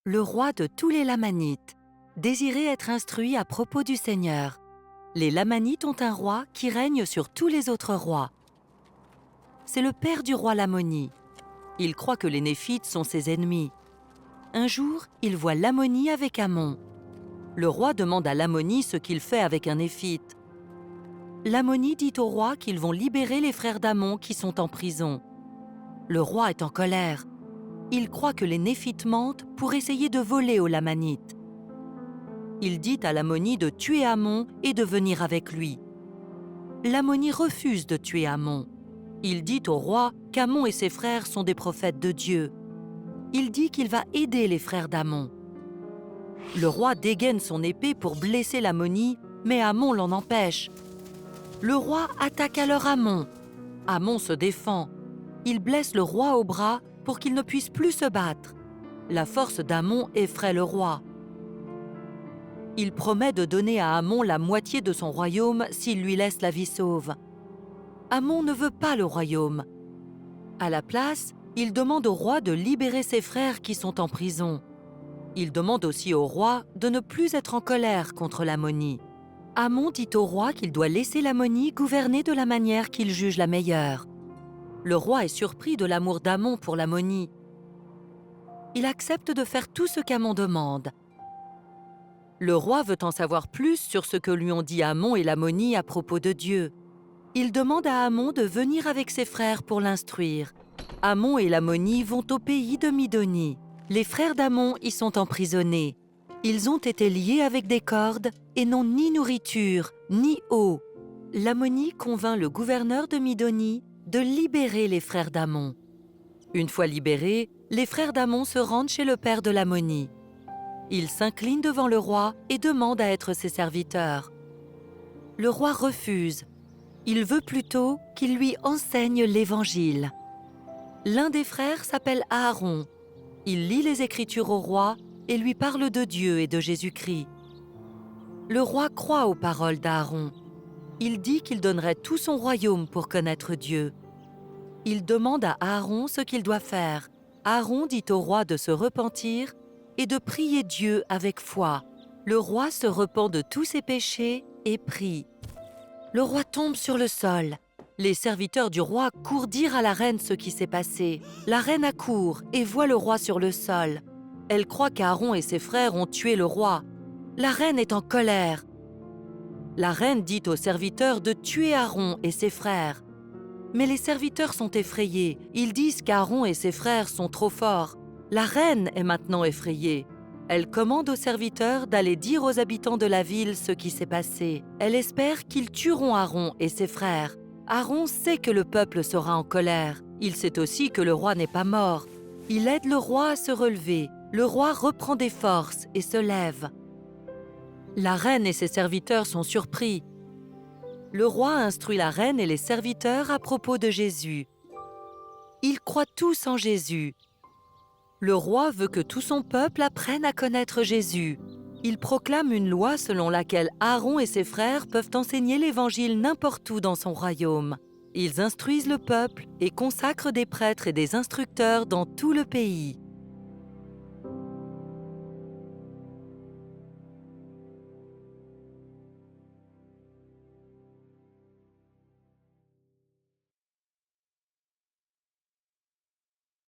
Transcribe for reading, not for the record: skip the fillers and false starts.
le roi de tous les Lamanites, désirait être instruit à propos du Seigneur. Les Lamanites ont un roi qui règne sur tous les autres rois. C'est le père du roi Lamoni. Il croit que les Néphites sont ses ennemis. Un jour, il voit Lamoni avec Amon. Le roi demande à Lamoni ce qu'il fait avec un Néphite. Lamoni dit au roi qu'ils vont libérer les frères d'Amon qui sont en prison. Le roi est en colère. Il croit que les Néphites mentent pour essayer de voler aux Lamanites. Il dit à Lamoni de tuer Amon et de venir avec lui. Lamoni refuse de tuer Amon. Il dit au roi qu'Amon et ses frères sont des prophètes de Dieu. Il dit qu'il va aider les frères d'Amon. Le roi dégaine son épée pour blesser Lamoni, mais Amon l'en empêche. Le roi attaque alors Amon. Amon se défend. Il blesse le roi au bras pour qu'il ne puisse plus se battre. La force d'Amon effraie le roi. Il promet de donner à Amon la moitié de son royaume s'il lui laisse la vie sauve. Amon ne veut pas le royaume. À la place, il demande au roi de libérer ses frères qui sont en prison. Il demande aussi au roi de ne plus être en colère contre Lamoni. Amon dit au roi qu'il doit laisser Lamoni gouverner de la manière qu'il juge la meilleure. Le roi est surpris de l'amour d'Amon pour Lamoni. Il accepte de faire tout ce qu'Amon demande. Le roi veut en savoir plus sur ce que lui ont dit Amon et Lamoni à propos de Dieu. Il demande à Amon de venir avec ses frères pour l'instruire. Amon et Lamoni vont au pays de Midonie. Les frères d'Amon y sont emprisonnés. Ils ont été liés avec des cordes et n'ont ni nourriture, ni eau. Lamoni convainc le gouverneur de Midonie de libérer les frères d'Amon. Une fois libérés, les frères d'Amon se rendent chez le père de Lamoni. Ils s'inclinent devant le roi et demandent à être ses serviteurs. Le roi refuse. Il veut plutôt qu'il lui enseigne l'Évangile. L'un des frères s'appelle Aaron. Il lit les Écritures au roi et lui parle de Dieu et de Jésus-Christ. Le roi croit aux paroles d'Aaron. Il dit qu'il donnerait tout son royaume pour connaître Dieu. Il demande à Aaron ce qu'il doit faire. Aaron dit au roi de se repentir et de prier Dieu avec foi. Le roi se repent de tous ses péchés et prie. Le roi tombe sur le sol. Les serviteurs du roi courent dire à la reine ce qui s'est passé. La reine accourt et voit le roi sur le sol. Elle croit qu'Aaron et ses frères ont tué le roi. La reine est en colère. La reine dit aux serviteurs de tuer Aaron et ses frères. Mais les serviteurs sont effrayés. Ils disent qu'Aaron et ses frères sont trop forts. La reine est maintenant effrayée. Elle commande aux serviteurs d'aller dire aux habitants de la ville ce qui s'est passé. Elle espère qu'ils tueront Aaron et ses frères. Aaron sait que le peuple sera en colère. Il sait aussi que le roi n'est pas mort. Il aide le roi à se relever. Le roi reprend des forces et se lève. La reine et ses serviteurs sont surpris. Le roi instruit la reine et les serviteurs à propos de Jésus. Ils croient tous en Jésus. Le roi veut que tout son peuple apprenne à connaître Jésus. Il proclame une loi selon laquelle Aaron et ses frères peuvent enseigner l'Évangile n'importe où dans son royaume. Ils instruisent le peuple et consacrent des prêtres et des instructeurs dans tout le pays.